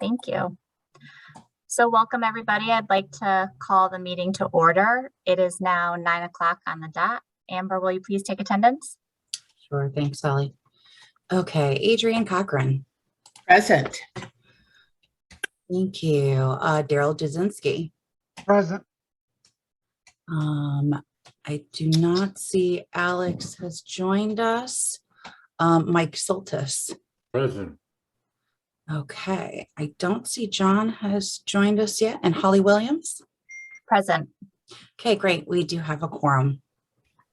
Thank you. So welcome everybody. I'd like to call the meeting to order. It is now 9 o'clock on the dot. Amber, will you please take attendance? Sure, thanks, Sally. Okay, Adrian Cochran. Present. Thank you. Daryl Jasinski. Present. I do not see Alex has joined us. Mike Soltis. Present. Okay, I don't see John has joined us yet. And Holly Williams. Present. Okay, great. We do have a quorum.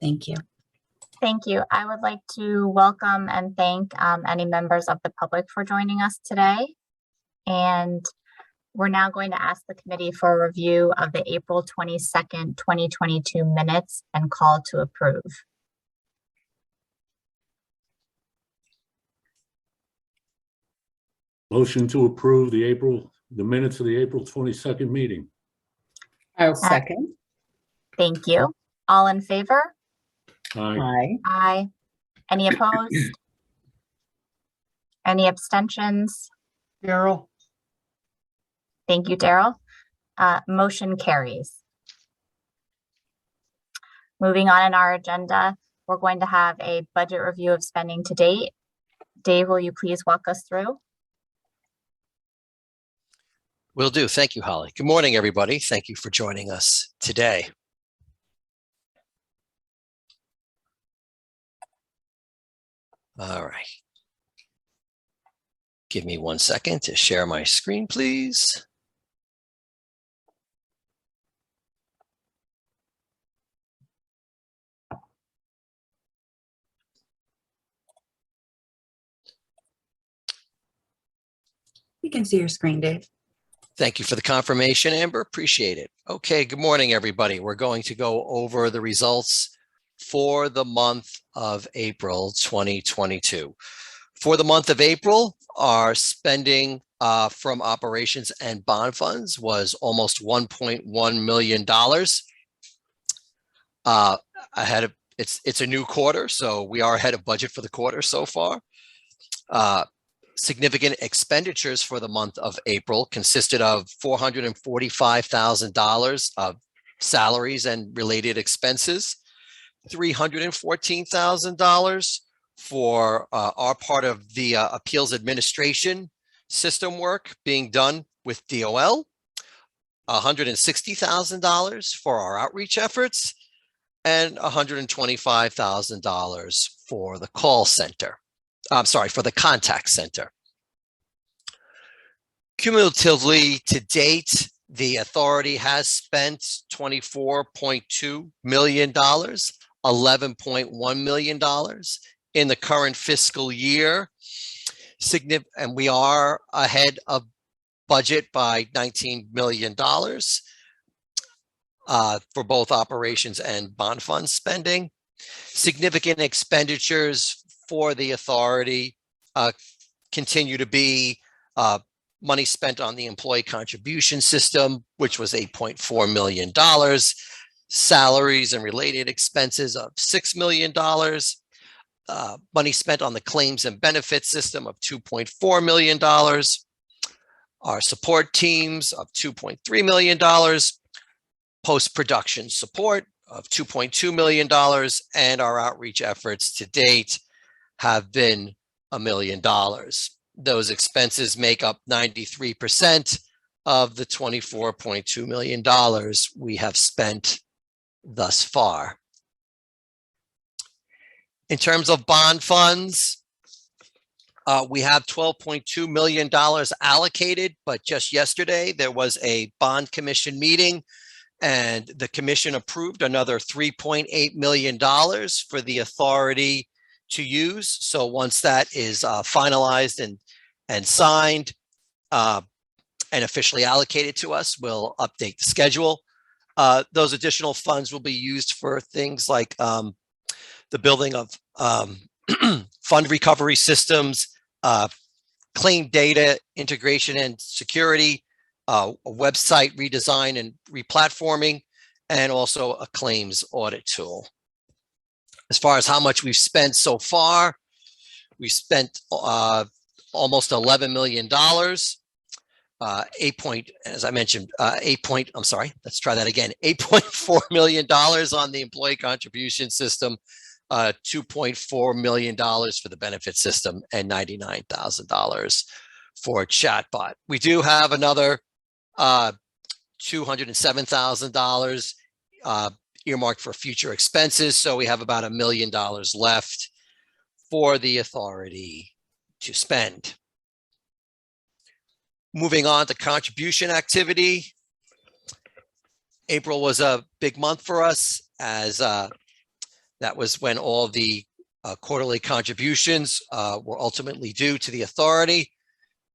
Thank you. Thank you. I would like to welcome and thank any members of the public for joining us today. And we're now going to ask the committee for a review of the April 22nd, 2022 minutes and call to approve. Motion to approve the minutes of the April 22nd meeting. I'll second. Thank you. All in favor? Aye. Aye. Aye. Any opposed? Any abstentions? Daryl. Thank you, Daryl. Motion carries. Moving on in our agenda, we're going to have a budget review of spending to date. Dave, will you please walk us through? Will do. Thank you, Holly. Good morning, everybody. Thank you for joining us today. All right. Give me 1 second to share my screen, please. We can see your screen, Dave. Thank you for the confirmation, Amber. Appreciate it. Okay, good morning, everybody. We're going to go over the results for the month of April 2022. For the month of April, our spending from operations and bond funds was almost $1.1 million. Ahead of it's a new quarter, so we are ahead of budget for the quarter so far. Significant expenditures for the month of April consisted of $445,000 of salaries and related expenses, $314,000 for our part of the appeals administration system work being done with DOL, $160,000 for our outreach efforts, and $125,000 for the call center. I'm sorry, for the contact center. Cumulatively to date, the authority has spent $24.2 million, $11.1 million in the current fiscal year. And we are ahead of budget by $19 million for both operations and bond fund spending. Significant expenditures for the authority continue to be money spent on the employee contribution system, which was $8.4 million, salaries and related expenses of $6 million, money spent on the claims and benefits system of $2.4 million, our support teams of $2.3 million, post-production support of $2.2 million, and our outreach efforts to date have been $1 million. Those expenses make up 93% of the $24.2 million we have spent thus far. In terms of bond funds, we have $12.2 million allocated, but just yesterday there was a bond commission meeting and the commission approved another $3.8 million for the authority to use. So once that is finalized and signed and officially allocated to us, we'll update the schedule. Those additional funds will be used for things like the building of fund recovery systems, claim data integration and security, a website redesign and replatforming, and also a claims audit tool. As far as how much we've spent so far, we spent almost $11 million. as I mentioned, let's try that again, $8.4 million on the employee contribution system, $2.4 million for the benefit system, and $99,000 for chatbot. We do have another $207,000 earmarked for future expenses. So we have about $1 million left for the authority to spend. Moving on to contribution activity. April was a big month for us, as that was when all the quarterly contributions were ultimately due to the authority.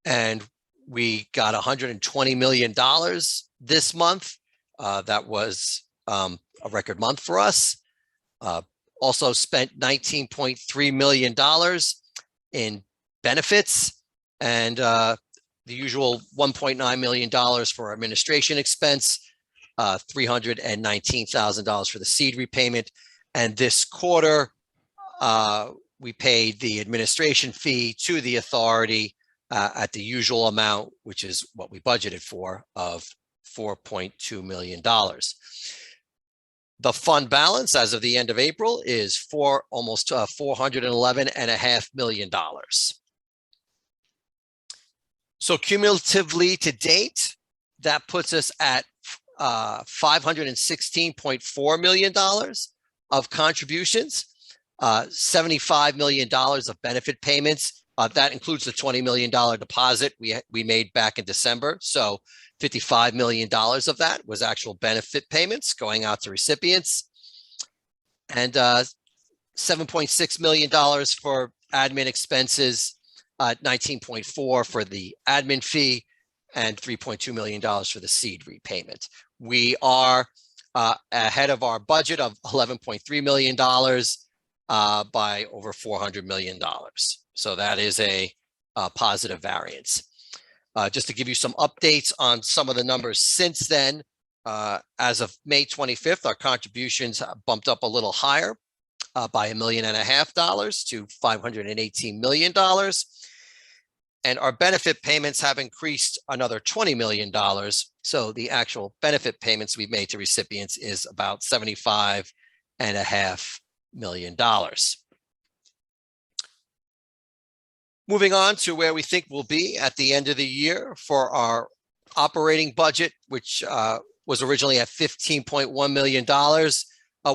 And we got $120 million this month. That was a record month for us. Also spent $19.3 million in benefits, and the usual $1.9 million for administration expense, $319,000 for the seed repayment. And this quarter, we paid the administration fee to the authority at the usual amount, which is what we budgeted for, of $4.2 million. The fund balance as of the end of April is almost $411.5 million. So cumulatively to date, that puts us at $516.4 million of contributions, $75 million of benefit payments. That includes the $20 million deposit we made back in December. So $55 million of that was actual benefit payments going out to recipients, and $7.6 million for admin expenses, 19.4 for the admin fee, and $3.2 million for the seed repayment. We are ahead of our budget of $11.3 million by over $400 million. So that is a positive variance. Just to give you some updates on some of the numbers since then, as of May 25th, our contributions bumped up a little higher by $1.5 million to $518 million. And our benefit payments have increased another $20 million. So the actual benefit payments we've made to recipients is about $75.5 million. Moving on to where we think we'll be at the end of the year for our operating budget, which was originally at $15.1 million.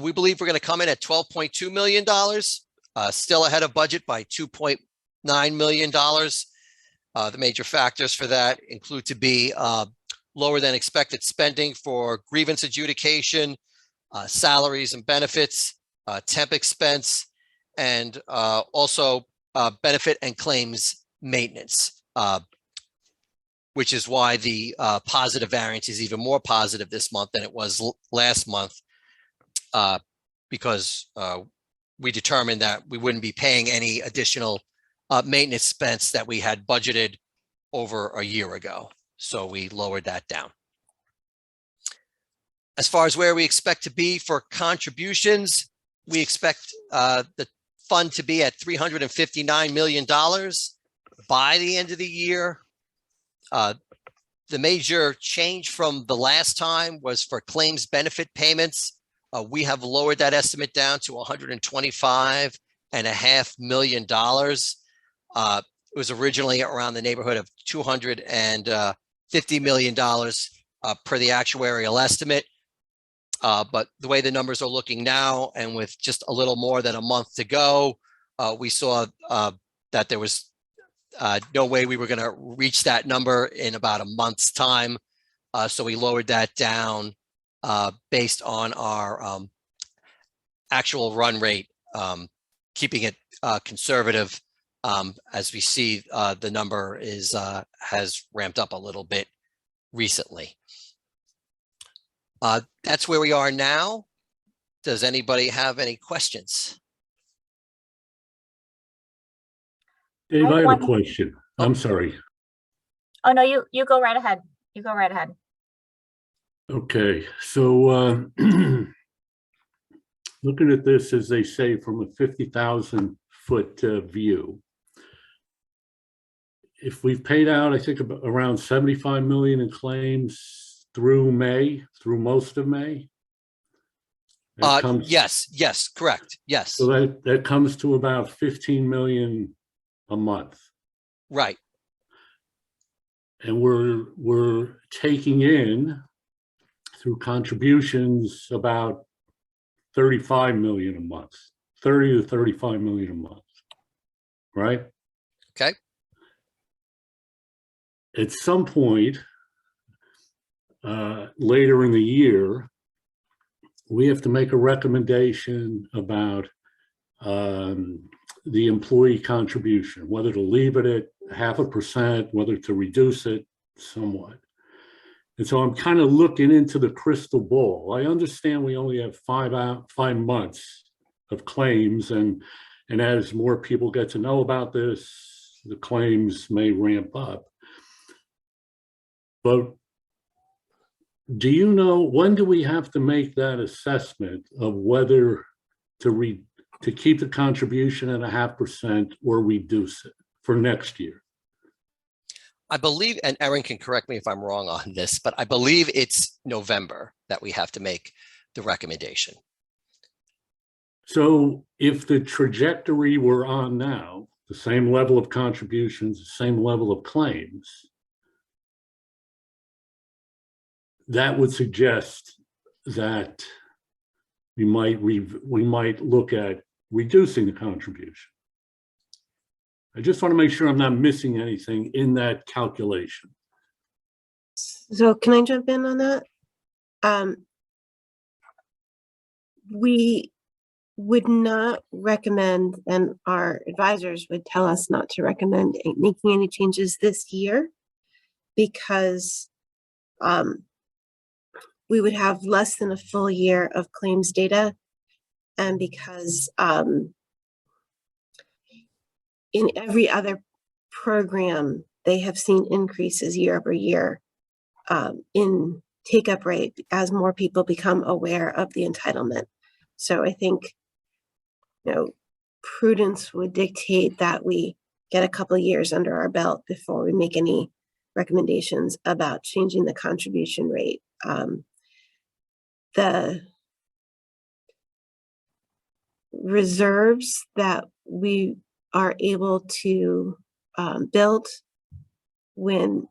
We believe we're going to come in at $12.2 million, still ahead of budget by $2.9 million. The major factors for that include to be lower than expected spending for grievance adjudication, salaries and benefits, temp expense, and also benefit and claims maintenance, which is why the positive variance is even more positive this month than it was last month, because we determined that we wouldn't be paying any additional maintenance expense that we had budgeted over a year ago. So we lowered that down. As far as where we expect to be for contributions, we expect the fund to be at $359 million by the end of the year. The major change from the last time was for claims benefit payments. We have lowered that estimate down to $125.5 million. It was originally around the neighborhood of $250 million per the actuarial estimate. But the way the numbers are looking now, and with just a little more than a month to go, we saw that there was no way we were going to reach that number in about a month's time. So we lowered that down based on our actual run rate, keeping it conservative. As we see, the number has ramped up a little bit recently. That's where we are now. Does anybody have any questions? Dave, I have a question. I'm sorry. Oh, no, you go right ahead. You go right ahead. Okay, so looking at this, as they say, from a 50,000-foot view, if we've paid out, I think about around 75 million in claims through May, through most of May. That comes, yes, correct. Yes, so that comes to about 15 million a month. right. And we're taking in through contributions about 35 million a month, 30 to 35 million a month, right? Okay. At some point later in the year, we have to make a recommendation about the employee contribution, whether to leave it at 0.5%, whether to reduce it somewhat. And so I'm kind of looking into the crystal ball. I understand we only have 5 months of claims, and as more people get to know about this, the claims may ramp up. But do you know, when do we have to make that assessment of whether to keep the contribution at 0.5% or reduce it for next year? I believe, and Erin can correct me if I'm wrong on this, but I believe it's November that we have to make the recommendation. So if the trajectory we're on now, the same level of contributions, the same level of claims, that would suggest that we might look at reducing the contribution. I just want to make sure I'm not missing anything in that calculation. So can I jump in on that? We would not recommend, and our advisors would tell us not to recommend making any changes this year, because we would have less than a full year of claims data, and because in every other program, they have seen increases year over year in take-up rate as more people become aware of the entitlement. So I think, prudence would dictate that we get a couple of years under our belt before we make any recommendations about changing the contribution rate. The reserves that we are able to build in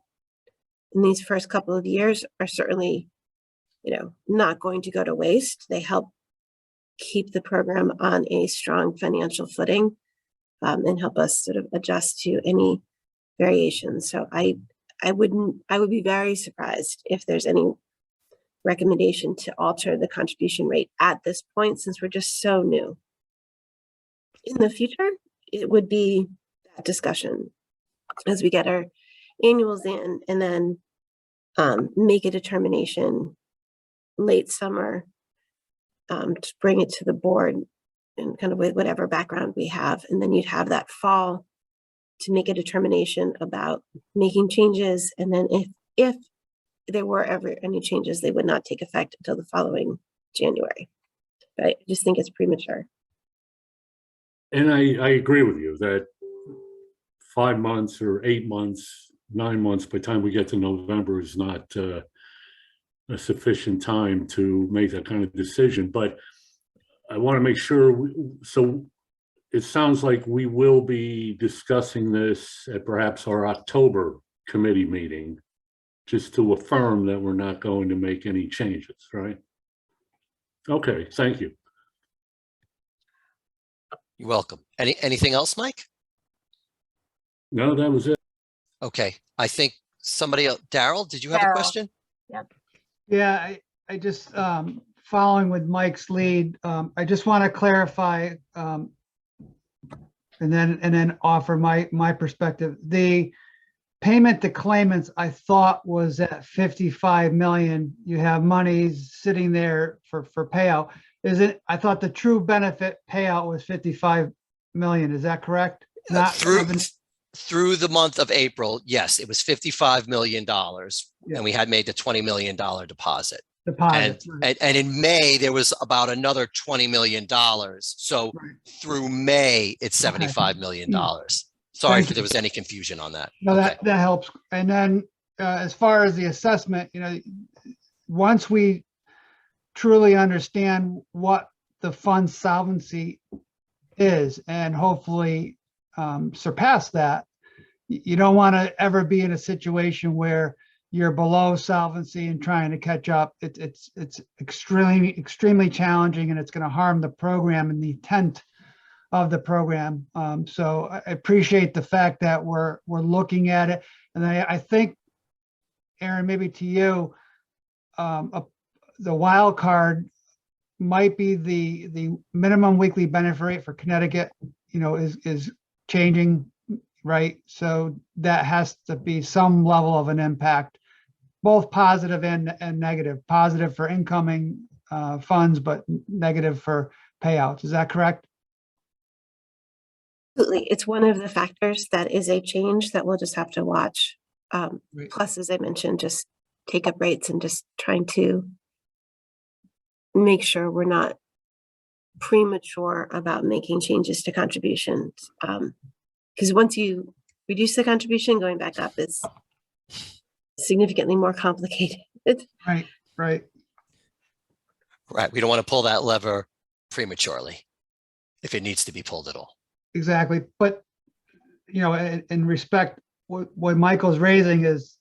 these first couple of years are certainly, not going to go to waste. They help keep the program on a strong financial footing and help us sort of adjust to any variations. So I would be very surprised if there's any recommendation to alter the contribution rate at this point, since we're just so new. In the future, it would be that discussion as we get our annuals in, and then make a determination late summer to bring it to the board and kind of with whatever background we have. And then you'd have that fall to make a determination about making changes. And then if there were ever any changes, they would not take effect until the following January. But I just think it's premature. And I agree with you that 5 months or 8 months, 9 months by the time we get to November is not a sufficient time to make that kind of decision. But I want to make sure, so it sounds like we will be discussing this at perhaps our October committee meeting, just to affirm that we're not going to make any changes, right? Okay, thank you. You're welcome. Anything else, Mike? No, that was it. Okay, I think somebody else, Daryl, did you have a Daryl. question? Yep. Yeah, I just, following with Mike's lead, I just want to clarify and then offer my perspective. The payment to claimants, I thought, was at 55 million. You have monies sitting there for payout. I thought the true benefit payout was 55 million. Is that correct? Not Through the month of April, yes, it was $55 million, Yeah. and we had made the $20 million deposit. deposit. And in May, there was about another $20 million. So Right. through May, it's Okay. $75 million. Sorry Thank if there was any confusion on that. No, Okay. that helps. And then as far as the assessment, once we truly understand what the fund solvency is and hopefully surpass that, you don't want to ever be in a situation where you're below solvency and trying to catch up. It's extremely challenging, and it's going to harm the program and the intent of the program. So I appreciate the fact that we're looking at it. And I think, Aaron, maybe to you, the wild card might be the minimum weekly benefit rate for Connecticut, is changing, right? So that has to be some level of an impact, both positive and negative. Positive for incoming funds, but negative for payouts. Is that correct? Absolutely. It's one of the factors that is a change that we'll just have to watch. Right. Plus, as I mentioned, just take up rates and just trying to make sure we're not premature about making changes to contributions. Because once you reduce the contribution, going back up is significantly more complicated. Right. Right. We don't want to pull that lever prematurely if it needs to be pulled at all. Exactly. But, in respect, what Michael's raising is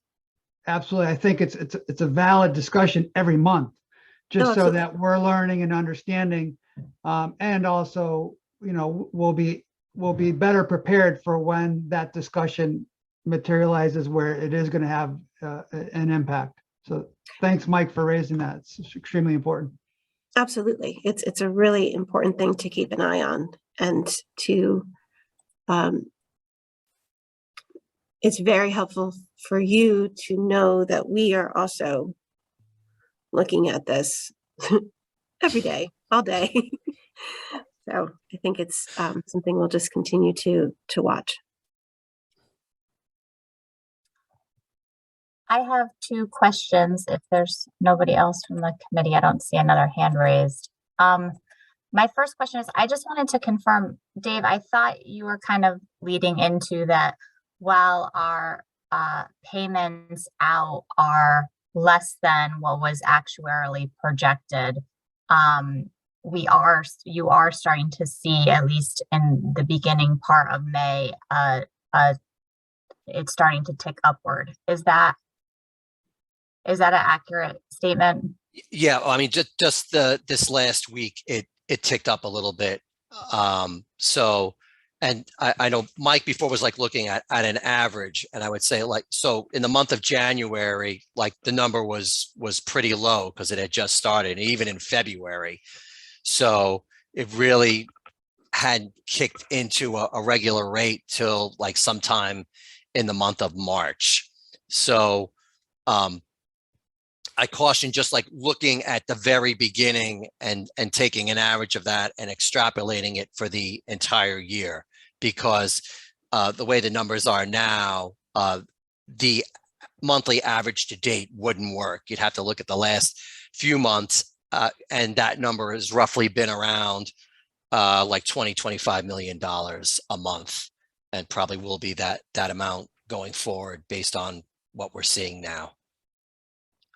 absolutely, I think it's a valid discussion every month, just so absolutely. that we're learning and understanding. And also, we'll be better prepared for when that discussion materializes where it is going to have an impact. So thanks, Mike, for raising that. It's extremely important. Absolutely. It's a really important thing to keep an eye on, and to it's very helpful for you to know that we are also looking at this every day, all day. So I think it's something we'll just continue to watch. I have two questions. If there's nobody else from the committee, I don't see another hand raised. My first question is, I just wanted to confirm, Dave, I thought you were kind of leading into that while our payments out are less than what was actuarially projected, you are starting to see, at least in the beginning part of May, it's starting to tick upward. Is that an accurate statement? Yeah, I mean, just this last week, it ticked up a little bit. So, and I know Mike before was like looking at an average, and I would say so in the month of January, the number was pretty low because it had just started, and even in February. So it really hadn't kicked into a regular rate till sometime in the month of March. So, I caution just looking at the very beginning and taking an average of that and extrapolating it for the entire year, because the way the numbers are now, the monthly average to date wouldn't work. You'd have to look at the last few months, and that number has roughly been around $20-25 million a month, and probably will be that amount going forward based on what we're seeing now.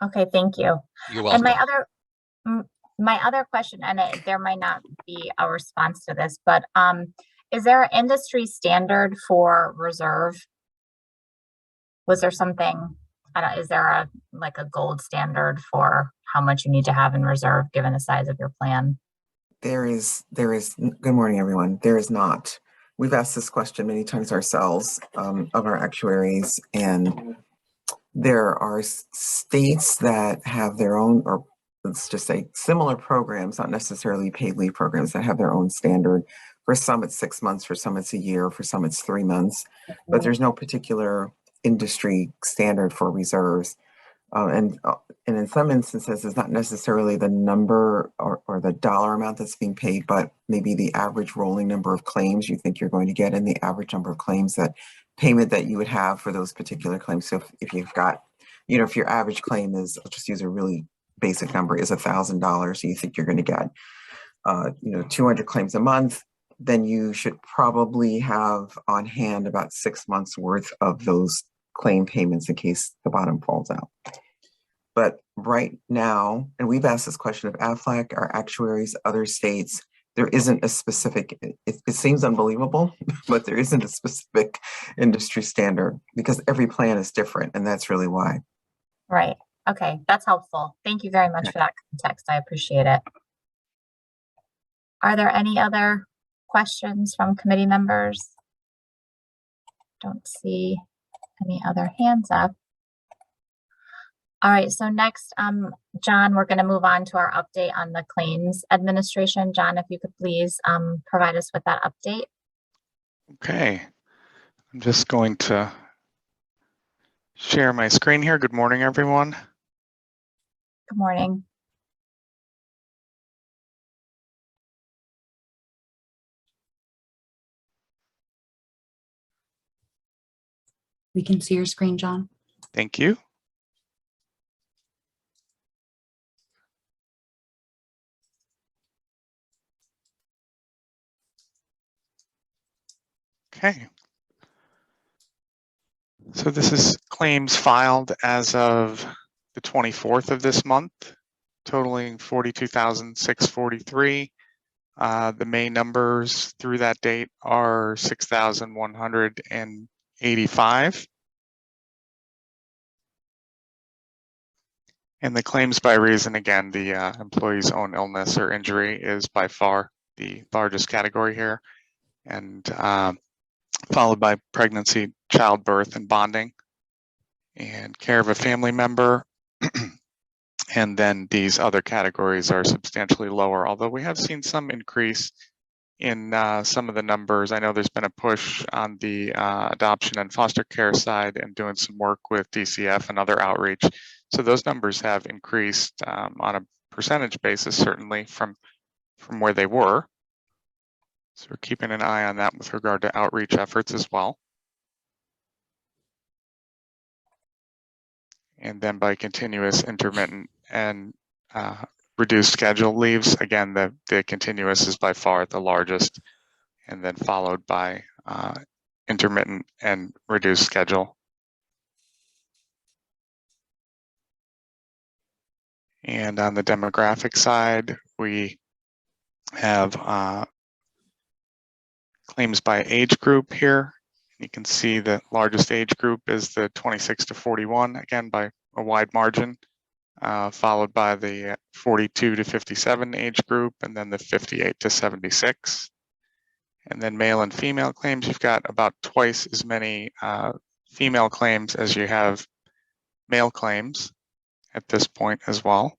Okay, thank you. You're welcome. And my other question, and there might not be a response to this, but is there an industry standard for reserve? Was there something? Is there a gold standard for how much you need to have in reserve given the size of your plan? There is. Good morning, everyone. There is not. We've asked this question many times ourselves of our actuaries, and there are states that have their own, or let's just say similar programs, not necessarily paid leave programs, that have their own standard. For some, it's 6 months. For some, it's a year. For some, it's 3 months. But there's no particular industry standard for reserves. And in some instances, it's not necessarily the number or the dollar amount that's being paid, but maybe the average rolling number of claims you think you're going to get and the average number of claims that payment that you would have for those particular claims. So if you've got, if your average claim is, I'll just use a really basic number, is $1,000, so you think you're going to get, 200 claims a month, then you should probably have on hand about 6 months worth of those claim payments in case the bottom falls out. But right now, and we've asked this question of AFLAC, our actuaries, other states, there isn't a specific, it seems unbelievable, but there isn't a specific industry standard because every plan is different, and that's really why. Right. Okay, that's helpful. Thank you very much for that context. I appreciate it. Are there any other questions from committee members? Don't see any other hands up. All right, so next, John, we're going to move on to our update on the claims administration. John, if you could please provide us with that update. Okay, I'm just going to share my screen here. Good morning, everyone. Good morning. We can see your screen, John. Thank you. Okay. So this is claims filed as of the 24th of this month, totaling 42,643. The May numbers through that date are 6,185. And the claims by reason, again, the employee's own illness or injury is by far the largest category here, and followed by pregnancy, childbirth, and bonding, and care of a family member. And then these other categories are substantially lower, although we have seen some increase in some of the numbers. I know there's been a push on the adoption and foster care side and doing some work with DCF and other outreach. So those numbers have increased on a percentage basis, certainly from where they were. So we're keeping an eye on that with regard to outreach efforts as well. And then by continuous, intermittent, and reduced schedule leaves, again, the continuous is by far the largest, and then followed by intermittent and reduced schedule. And on the demographic side, we have claims by age group here. You can see the largest age group is the 26 to 41, again, by a wide margin, followed by the 42 to 57 age group, and then the 58 to 76. And then male and female claims, you've got about twice as many female claims as you have male claims at this point as well.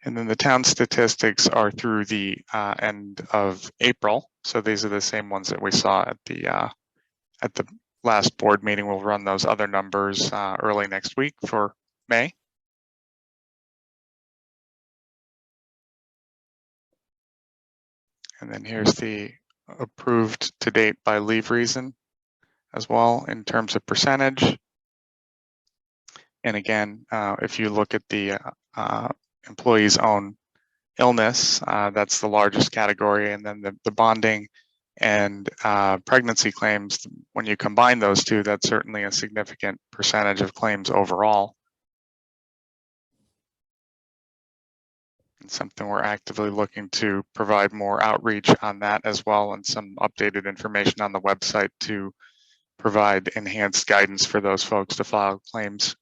And then the town statistics are through the end of April. So these are the same ones that we saw at the last board meeting. We'll run those other numbers early next week for May. And then here's the approved to date by leave reason as well in terms of percentage. And again, if you look at the employee's own illness, that's the largest category. And then the bonding and pregnancy claims, when you combine those two, that's certainly a significant percentage of claims overall. And something we're actively looking to provide more outreach on that as well, and some updated information on the website to provide enhanced guidance for those folks to file claims.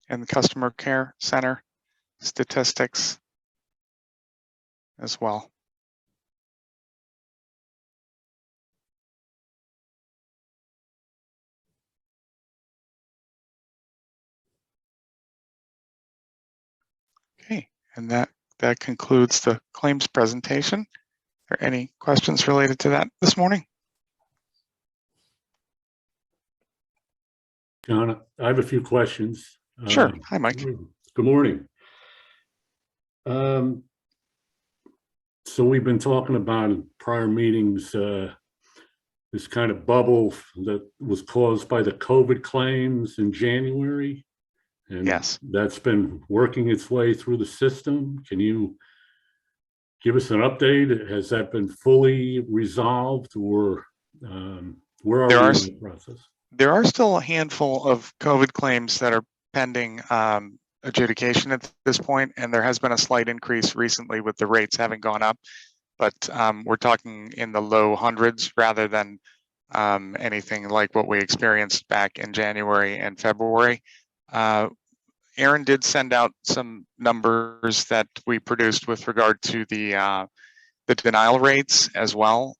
And the customer care center statistics as well. Okay, and that concludes the claims presentation. Are there any questions related to that this morning? John, I have a few questions. Sure. Hi, Mike. Good morning. So we've been talking about in prior meetings, this kind of bubble that was caused by the COVID claims in January. And Yes. that's been working its way through the system. Can you give us an update? Has that been fully resolved, or where are There we are in s- the process? There are still a handful of COVID claims that are pending adjudication at this point, and there has been a slight increase recently with the rates having gone up, but we're talking in the low hundreds rather than anything like what we experienced back in January and February. Aaron did send out some numbers that we produced with regard to the denial rates as well,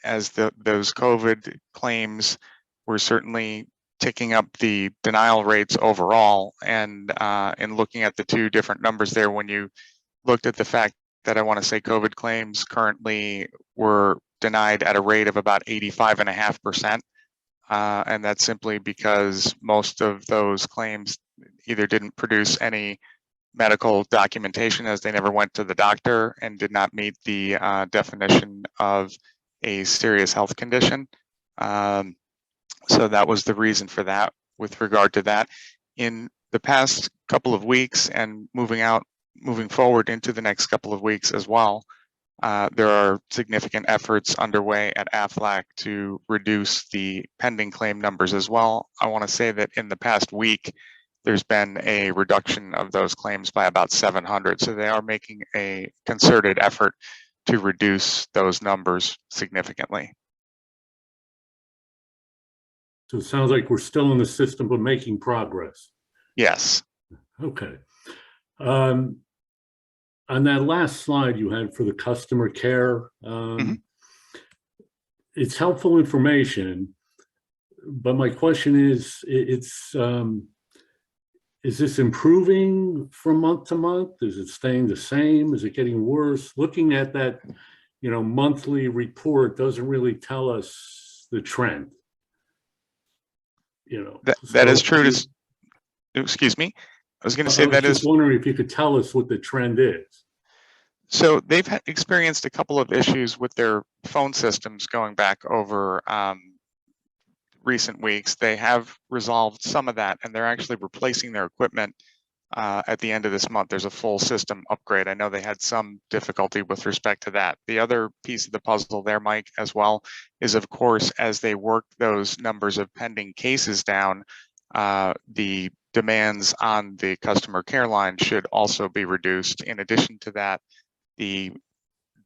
as those COVID claims were certainly ticking up the denial rates overall. And in looking at the two different numbers there, when you looked at the fact that I want to say COVID claims currently were denied at a rate of about 85.5%. And that's simply because most of those claims either didn't produce any medical documentation, as they never went to the doctor and did not meet the definition of a serious health condition. So that was the reason for that with regard to that. In the past couple of weeks and moving forward into the next couple of weeks as well, there are significant efforts underway at AFLAC to reduce the pending claim numbers as well. I want to say that in the past week, there's been a reduction of those claims by about 700. So they are making a concerted effort to reduce those numbers significantly. So it sounds like we're still in the system, but making progress. Yes. Okay. On that last slide you had for the customer care, it's helpful information, but my question is, is this improving from month to month? Is it staying the same? Is it getting worse? Looking at that, monthly report doesn't really tell us the trend. That is true. Excuse me. I was going to say that is. I was just wondering if you could tell us what the trend is. So they've experienced a couple of issues with their phone systems going back over recent weeks. They have resolved some of that, and they're actually replacing their equipment at the end of this month. There's a full system upgrade. I know they had some difficulty with respect to that. The other piece of the puzzle there, Mike, as well, is of course, as they work those numbers of pending cases down, the demands on the customer care line should also be reduced. In addition to that, the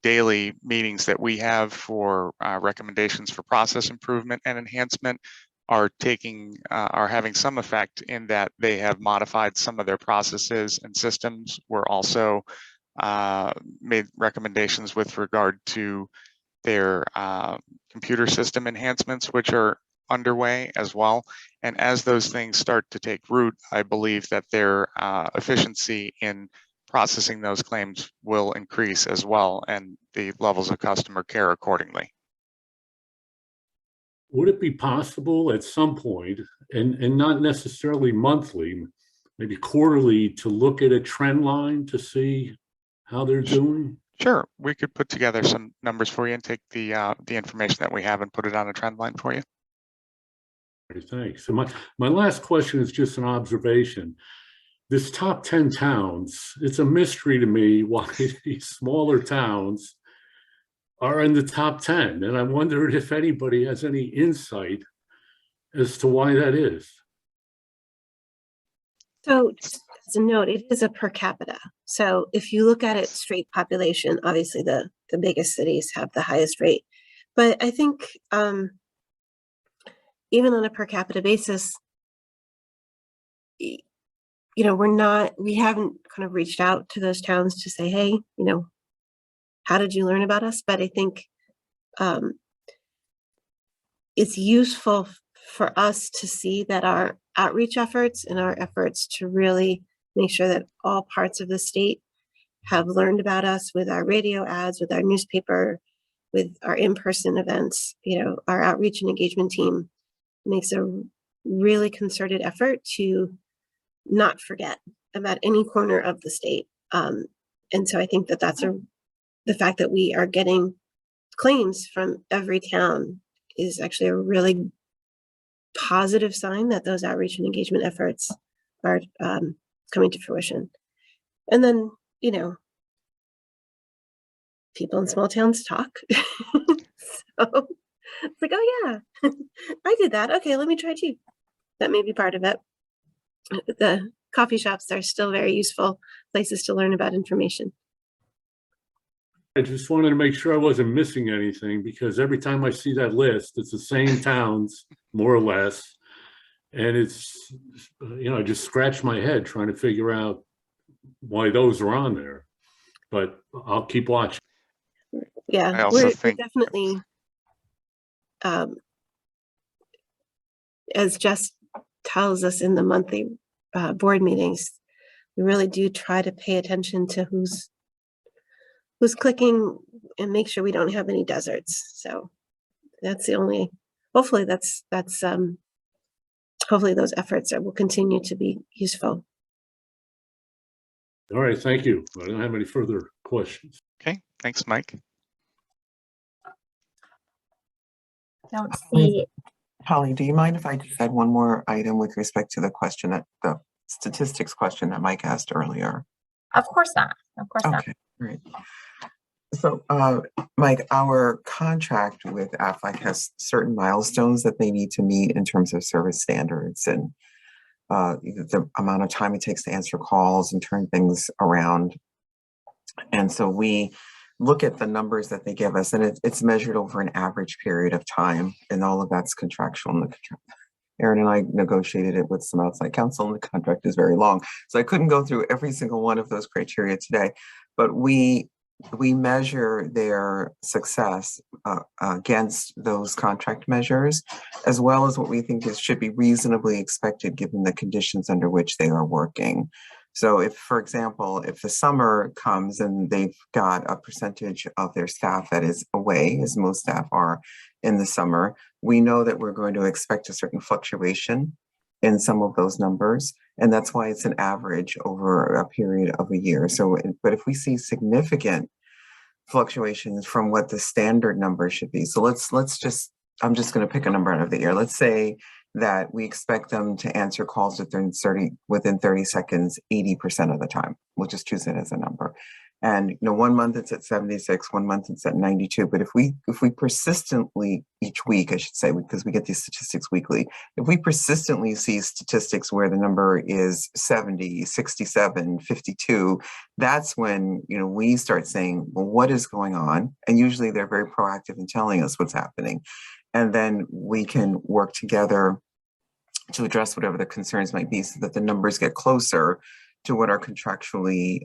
daily meetings that we have for recommendations for process improvement and enhancement are having some effect in that they have modified some of their processes and systems. We're also made recommendations with regard to their computer system enhancements, which are underway as well. And as those things start to take root, I believe that their efficiency in processing those claims will increase as well, and the levels of customer care accordingly. Would it be possible at some point, and not necessarily monthly, maybe quarterly, to look at a trend line to see how they're doing? Sure, we could put together some numbers for you and take the information that we have and put it on a trend line for you. Thanks. So my last question is just an observation. This top 10 towns, it's a mystery to me why these smaller towns are in the top 10. And I wondered if anybody has any insight as to why that is. So just as a note, it is a per capita. So if you look at it straight population, obviously the biggest cities have the highest rate. But I think even on a per capita basis, we haven't kind of reached out to those towns to say, hey, how did you learn about us? But I think it's useful for us to see that our outreach efforts and our efforts to really make sure that all parts of the state have learned about us with our radio ads, with our newspaper, with our in-person events. Our outreach and engagement team makes a really concerted effort to not forget about any corner of the state. And so I think that that's the fact that we are getting claims from every town is actually a really positive sign that those outreach and engagement efforts are coming to fruition. And then, you know, people in small towns talk. So it's like, oh yeah, I did that. Okay, let me try too. That may be part of it. The coffee shops are still very useful places to learn about information. I just wanted to make sure I wasn't missing anything, because every time I see that list, it's the same towns, more or less. And it's, you know, I just scratch my head trying to figure out why those are on there. But I'll keep watching. Yeah, I also we're think- definitely, as Jess tells us in the monthly board meetings, we really do try to pay attention to who's clicking and make sure we don't have any deserts. So that's the only, hopefully hopefully those efforts will continue to be useful. All right, thank you. I don't have any further questions. Okay, thanks, Mike. Don't see, Holly, do you mind if I just add one more item with respect to the question that the statistics question that Mike asked earlier? of course not, of course not. Okay, great. So, Mike, our contract with AFLAC has certain milestones that they need to meet in terms of service standards and the amount of time it takes to answer calls and turn things around. And so we look at the numbers that they give us, and it's measured over an average period of time, and all of that's contractual. And Aaron and I negotiated it with some outside counsel, and the contract is very long. So I couldn't go through every single one of those criteria today, but we measure their success against those contract measures, as well as what we think should be reasonably expected given the conditions under which they are working. So if, for example, if the summer comes and they've got a percentage of their staff that is away, as most staff are in the summer, we know that we're going to expect a certain fluctuation in some of those numbers. And that's why it's an average over a period of a year. So, but if we see significant fluctuations from what the standard number should be. So let's just, I'm just going to pick a number out of the air. Let's say that we expect them to answer calls within 30 seconds, 80% of the time. We'll just choose it as a number. And you know, 1 month it's at 76, 1 month it's at 92. But if we persistently each week, I should say, because we get these statistics weekly, if we persistently see statistics where the number is 70, 67, 52, that's when, you know, we start saying, well, what is going on? And usually they're very proactive in telling us what's happening. And then we can work together to address whatever the concerns might be so that the numbers get closer to what our contractually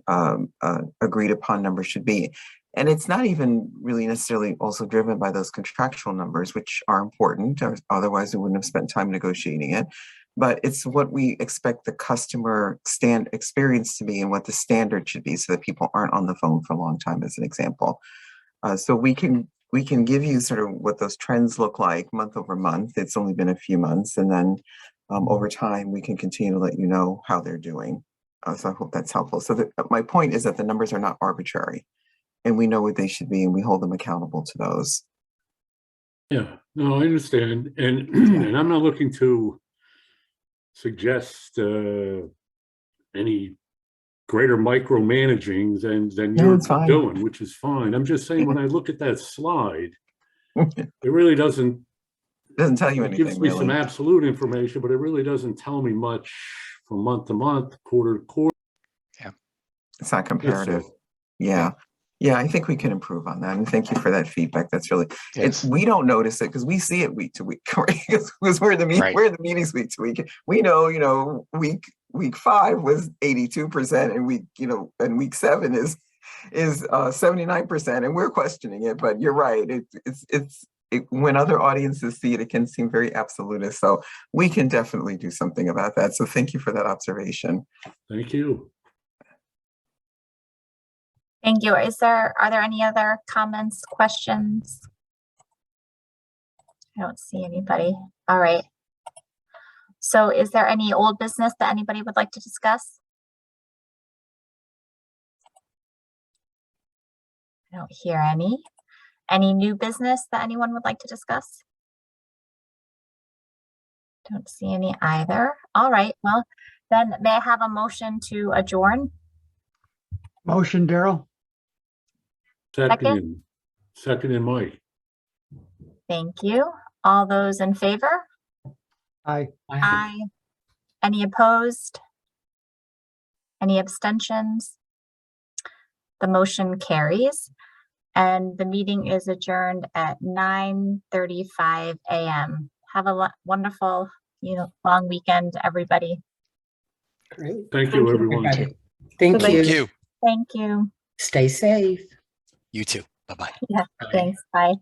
agreed upon numbers should be. And it's not even really necessarily also driven by those contractual numbers, which are important, or otherwise we wouldn't have spent time negotiating it. But it's what we expect the customer experience to be and what the standard should be so that people aren't on the phone for a long time, as an example. So we can give you sort of what those trends look like month over month. It's only been a few months. And then over time, we can continue to let you know how they're doing. So I hope that's helpful. So my point is that the numbers are not arbitrary and we know what they should be and we hold them accountable to those. Yeah, no, I understand. And, and I'm not looking to suggest any greater micromanaging than No, you're it's fine. doing, which is fine. I'm just saying, when I look at that slide, it really doesn't tell you it anything, gives me really. some absolute information, but it really doesn't tell me much from month to month, quarter to quarter. It's not comparative. Yeah. I think we can improve on that. And thank you for that feedback. That's really, we don't notice it because we see it week to week, right? Because we're in the meetings week to week. We know, week 5 was 82% and week 7 is 79%, and we're questioning it, but you're right. When other audiences see it, it can seem very absolutist. So we can definitely do something about that. So thank you for that observation. Thank you. Thank you. Are there any other comments, questions? I don't see anybody. All right. So is there any old business that anybody would like to discuss? I don't hear any. Any new business that anyone would like to discuss? Don't see any either. All right. Well, Then may I have a motion to adjourn? Motion, Daryl? Second in Mike. Thank you. All those in favor? Aye. Aye. Any opposed? Any abstentions? The motion carries, and the meeting is adjourned at 9:35 a.m. Have a wonderful, long weekend, everybody. Great. Thank you, everyone. Everybody. Thank Thank you. You. Thank you. Stay safe. You too. Bye-bye. Yeah, Bye. thanks. Bye.